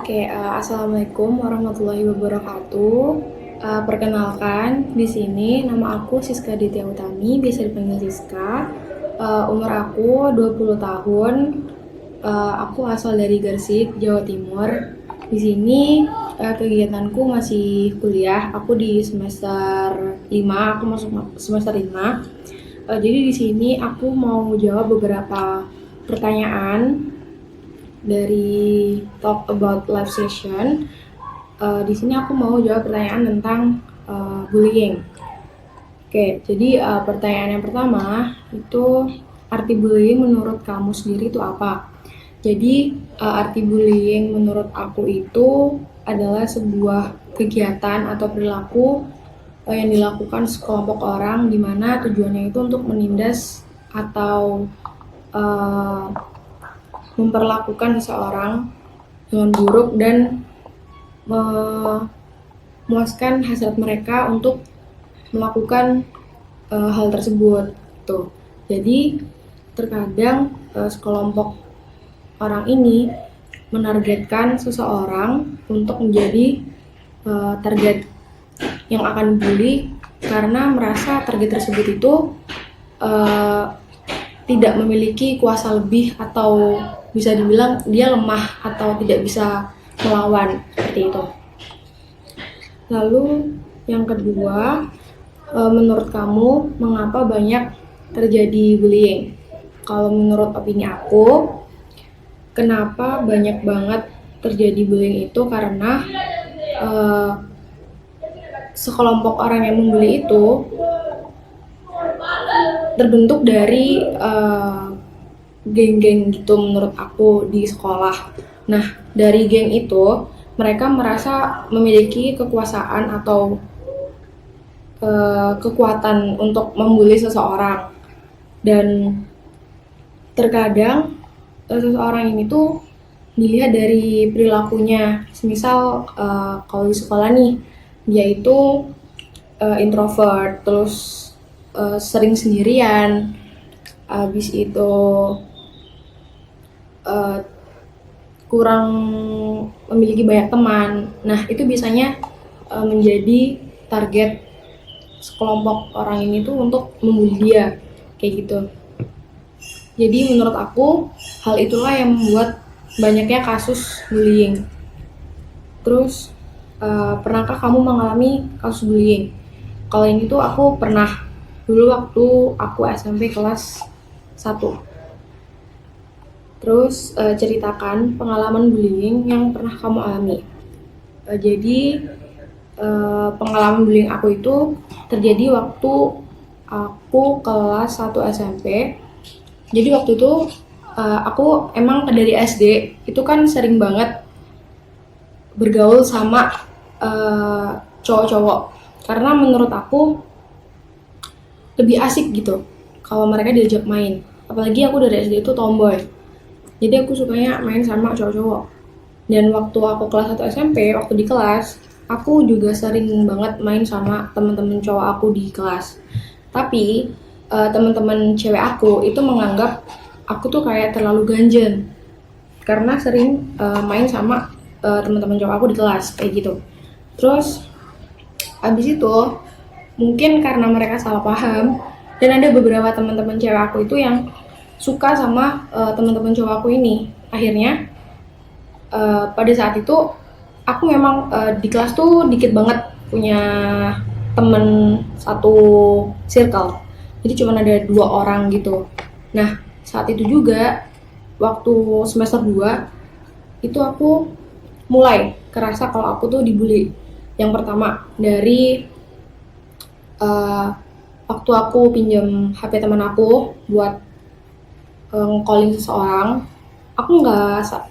Assalamualaikum warahmatullahi wabarakatuh. Perkenalkan, di sini nama aku Siska Ditya Utami, biasa dipanggil Siska. Umur aku 20 tahun. Aku asal dari Gresik, Jawa Timur. Di sini kegiatanku masih kuliah. Aku di semester 5, aku masuk semester 5. Jadi di sini aku mau jawab beberapa pertanyaan dari Talk About Life Session. Di sini aku mau jawab pertanyaan tentang bullying. Jadi pertanyaan yang pertama itu, arti bullying menurut kamu sendiri itu apa? Jadi arti bullying menurut aku itu adalah sebuah kegiatan atau perilaku yang dilakukan sekelompok orang, di mana tujuannya itu untuk menindas atau memperlakukan seseorang dengan buruk dan memuaskan hasrat mereka untuk melakukan hal tersebut. Tuh. Jadi terkadang sekelompok orang ini menargetkan seseorang untuk menjadi target yang akan dibully karena merasa target tersebut itu tidak memiliki kuasa lebih, atau bisa dibilang dia lemah atau tidak bisa melawan, seperti itu. Lalu yang kedua, menurut kamu mengapa banyak terjadi bullying? Kalau menurut opini aku, kenapa banyak banget terjadi bullying itu karena sekelompok orang yang membuli itu terbentuk dari geng-geng gitu menurut aku di sekolah. Nah, dari geng itu mereka merasa memiliki kekuasaan atau kekuatan untuk membuli seseorang, dan terkadang seseorang ini tuh dilihat dari perilakunya. Semisal kalau di sekolah nih, dia itu introvert, terus sering sendirian, habis itu kurang memiliki banyak teman. Nah, itu biasanya menjadi target sekelompok orang ini tuh untuk membuli dia, kayak gitu. Jadi menurut aku, hal itulah yang membuat banyaknya kasus bullying. Terus pernahkah kamu mengalami kasus bullying? Kalau ini tuh aku pernah, dulu waktu aku SMP kelas 1. Terus ceritakan pengalaman bullying yang pernah kamu alami. Jadi pengalaman bullying aku itu terjadi waktu aku kelas 1 SMP. Jadi waktu itu aku emang dari SD itu kan sering banget bergaul sama cowok-cowok, karena menurut aku lebih asik gitu kalau mereka diajak main. Apalagi aku dari SD itu tomboy, jadi aku sukanya main sama cowok-cowok. Dan waktu aku kelas 1 SMP, waktu di kelas, aku juga sering banget main sama teman-teman cowok aku di kelas. Tapi teman-teman cewek aku itu menganggap aku tuh kayak terlalu ganjen karena sering main sama teman-teman cowok aku di kelas, kayak gitu. Terus abis itu mungkin karena mereka salah paham, dan ada beberapa teman-teman cewek aku itu yang suka sama teman-teman cowok aku ini. Akhirnya pada saat itu aku memang di kelas tuh dikit banget punya temen satu circle, jadi cuma ada 2 orang gitu. Nah, saat itu juga waktu semester 2 itu aku mulai kerasa kalau aku tuh dibully. Yang pertama dari waktu aku pinjam HP teman aku buat calling seseorang, aku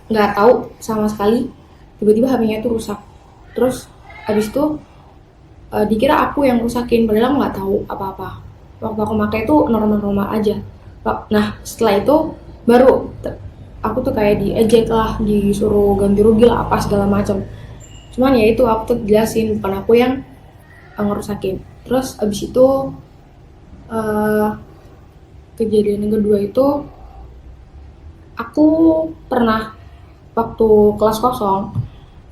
nggak tahu sama sekali tiba-tiba HP-nya itu rusak. Terus habis itu dikira aku yang rusakin, padahal aku nggak tahu apa-apa. Waktu aku pakai itu normal-normal aja. Nah, setelah itu baru aku tuh kayak diejek lah, disuruh ganti rugi lah, apa segala macam. Cuman ya itu, aku tuh jelasin bukan aku yang ngerusakin. Terus abis itu kejadian yang kedua itu, aku pernah waktu kelas kosong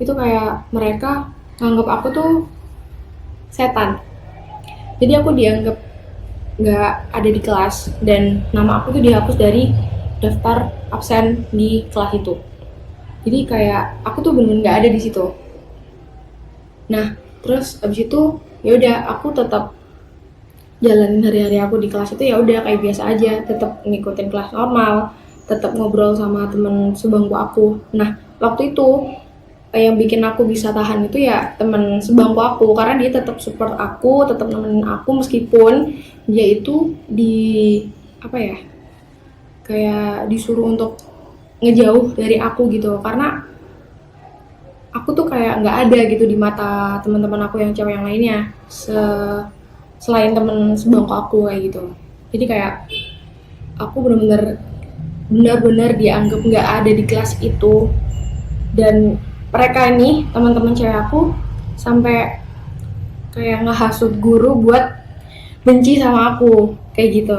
itu kayak mereka nganggap aku tuh setan. Jadi aku dianggap nggak ada di kelas dan nama aku tuh dihapus dari daftar absen di kelas itu. Jadi kayak aku tuh bener-bener nggak ada di situ. Nah, terus abis itu ya udah aku tetap jalanin hari-hari aku di kelas itu, ya udah kayak biasa aja, tetap ngikutin kelas normal, tetap ngobrol sama temen sebangku aku. Nah, waktu itu yang bikin aku bisa tahan itu ya temen sebangku aku, karena dia tetap support aku, tetap nemenin aku meskipun dia itu di apa ya, kayak disuruh untuk ngejauh dari aku gitu, karena aku tuh kayak nggak ada gitu di mata teman-teman aku yang cewek yang lainnya, selain temen sebangku aku kayak gitu. Jadi kayak aku benar-benar dianggap nggak ada di kelas itu, dan mereka ini teman-teman cewek aku sampai kayak ngehasut guru buat benci sama aku kayak gitu,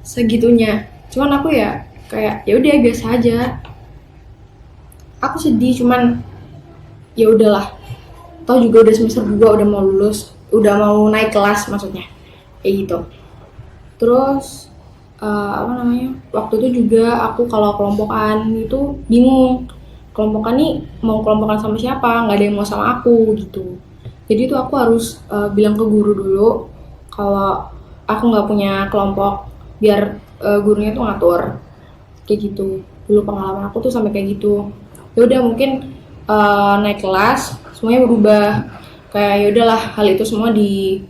segitunya. Cuman aku ya kayak ya udah biasa aja, aku sedih cuman ya udahlah, tau juga udah semester 2, udah mau lulus, udah mau naik kelas maksudnya kayak gitu. Terus apa namanya, waktu itu juga aku kalau kelompokan itu bingung, kelompokan nih mau kelompokan sama siapa, nggak ada yang mau sama aku gitu. Jadi itu aku harus bilang ke guru dulu kalau aku nggak punya kelompok, biar gurunya tuh ngatur kayak gitu. Dulu pengalaman aku tuh sampai kayak gitu. Ya udah mungkin naik kelas semuanya berubah, kayak ya udahlah hal itu semua di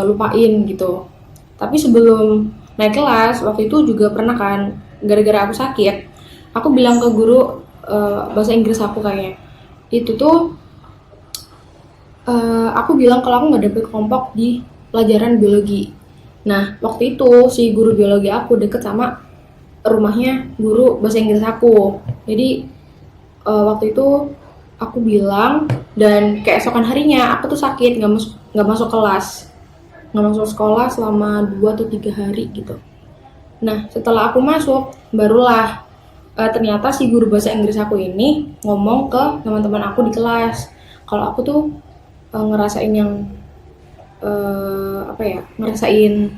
lupain gitu. Tapi sebelum naik kelas waktu itu juga pernah kan, gara-gara aku sakit, aku bilang ke guru bahasa Inggris aku kayaknya itu tuh, aku bilang kalau aku nggak dapet kelompok di pelajaran biologi. Nah waktu itu si guru biologi aku deket sama rumahnya guru bahasa Inggris aku. Jadi waktu itu aku bilang, dan keesokan harinya aku tuh sakit, nggak masuk kelas, nggak masuk sekolah selama 2 atau 3 hari gitu. Nah setelah aku masuk barulah ternyata si guru bahasa Inggris aku ini ngomong ke teman-teman aku di kelas kalau aku tuh ngerasain yang apa ya, ngerasain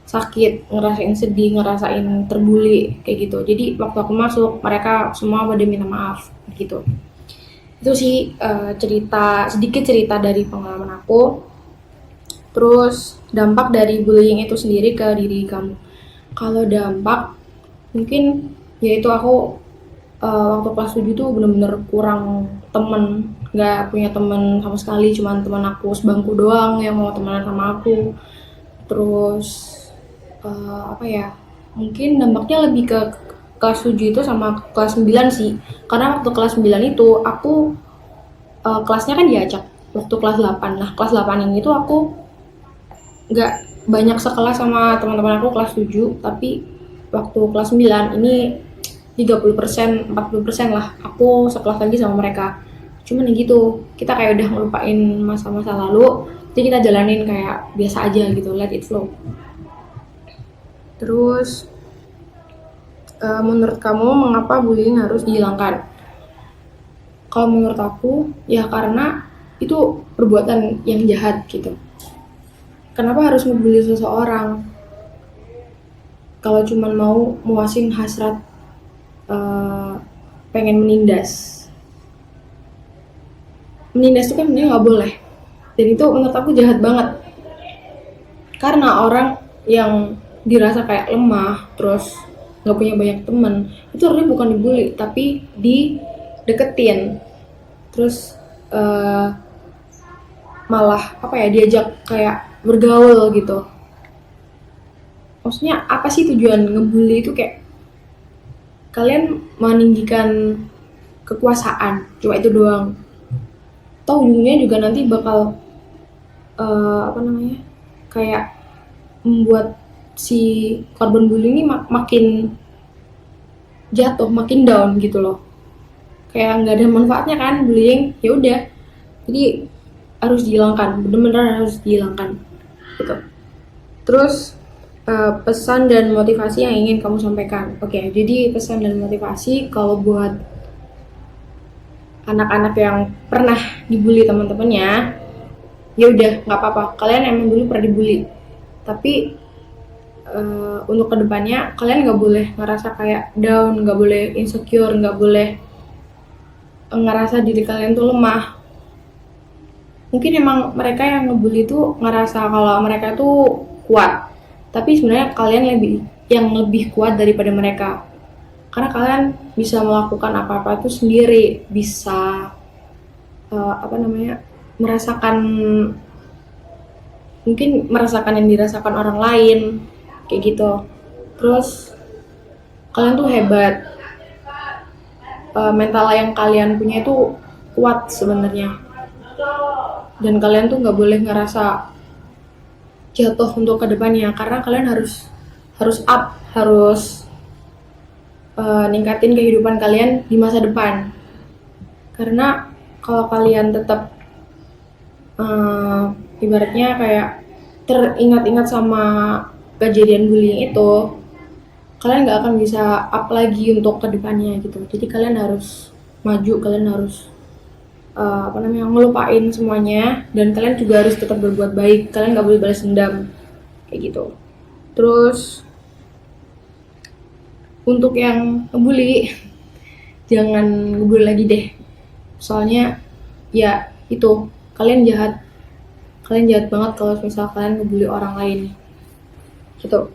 sakit, ngerasain sedih, ngerasain terbuli kayak gitu. Jadi waktu aku masuk mereka semua pada minta maaf gitu. Itu sih sedikit cerita dari pengalaman aku. Terus dampak dari bullying itu sendiri ke diri kamu. Kalau dampak mungkin yaitu aku waktu kelas 7 tuh bener-bener kurang temen, nggak punya temen sama sekali, cuman teman aku sebangku doang yang mau temenan sama aku. Terus apa ya, mungkin dampaknya lebih ke kelas 7 itu sama kelas 9 sih, karena waktu kelas 9 itu aku kelasnya kan diacak waktu kelas 8. Nah kelas 8 ini tuh aku nggak banyak sekelas sama teman-teman aku kelas 7, tapi waktu kelas 9 ini 30%, 40% lah aku sekelas lagi sama mereka. Cuman gitu, kita kayak udah ngelupain masa-masa lalu, jadi kita jalanin kayak biasa aja gitu, let it flow. Terus menurut kamu mengapa bullying harus dihilangkan? Kalau menurut aku ya karena itu perbuatan yang jahat gitu. Kenapa harus ngebully seseorang kalau cuman mau muasin hasrat pengen menindas? Menindas itu kan sebenarnya nggak boleh, dan itu menurut aku jahat banget, karena orang yang dirasa kayak lemah terus nggak punya banyak teman itu harusnya bukan dibully tapi dideketin, terus malah apa ya, diajak kayak bergaul gitu. Maksudnya apa sih tujuan ngebully itu? Kayak kalian meninggikan kekuasaan, cuma itu doang. Tahu ujungnya juga nanti bakal apa namanya, kayak membuat si korban bullying ini makin jatuh, makin down gitu loh. Kayak nggak ada manfaatnya kan bullying, ya udah. Jadi harus dihilangkan, bener-bener harus dihilangkan gitu. Terus pesan dan motivasi yang ingin kamu sampaikan. Oke, jadi pesan dan motivasi kalau buat anak-anak yang pernah dibully teman-temannya, ya udah nggak apa-apa, kalian emang dulu pernah dibully, tapi untuk kedepannya kalian nggak boleh ngerasa kayak down, nggak boleh insecure, nggak boleh ngerasa diri kalian tuh lemah. Mungkin emang mereka yang ngebully tuh ngerasa kalau mereka tuh kuat, tapi sebenarnya kalian lebih kuat daripada mereka, karena kalian bisa melakukan apa-apa itu sendiri, bisa merasakan, mungkin merasakan yang dirasakan orang lain kayak gitu. Terus kalian tuh hebat, mental yang kalian punya itu kuat sebenarnya, dan kalian tuh nggak boleh ngerasa jatuh untuk kedepannya, karena kalian harus up, harus ningkatin kehidupan kalian di masa depan. Karena kalau kalian tetap ibaratnya kayak teringat-ingat sama kejadian bullying itu, kalian nggak akan bisa up lagi untuk kedepannya gitu. Jadi kalian harus maju, kalian harus ngelupain semuanya, dan kalian juga harus tetap berbuat baik, kalian nggak boleh balas dendam kayak gitu. Terus untuk yang ngebully, jangan ngebully lagi deh, soalnya ya itu, kalian jahat banget kalau misal kalian ngebully orang lain gitu.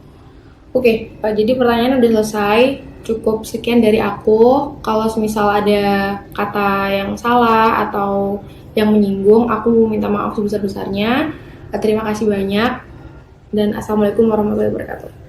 Oke, jadi pertanyaan udah selesai. Cukup sekian dari aku. Kalau misal ada kata yang salah atau yang menyinggung, aku minta maaf sebesar-besarnya. Terima kasih banyak, dan assalamualaikum warahmatullahi wabarakatuh.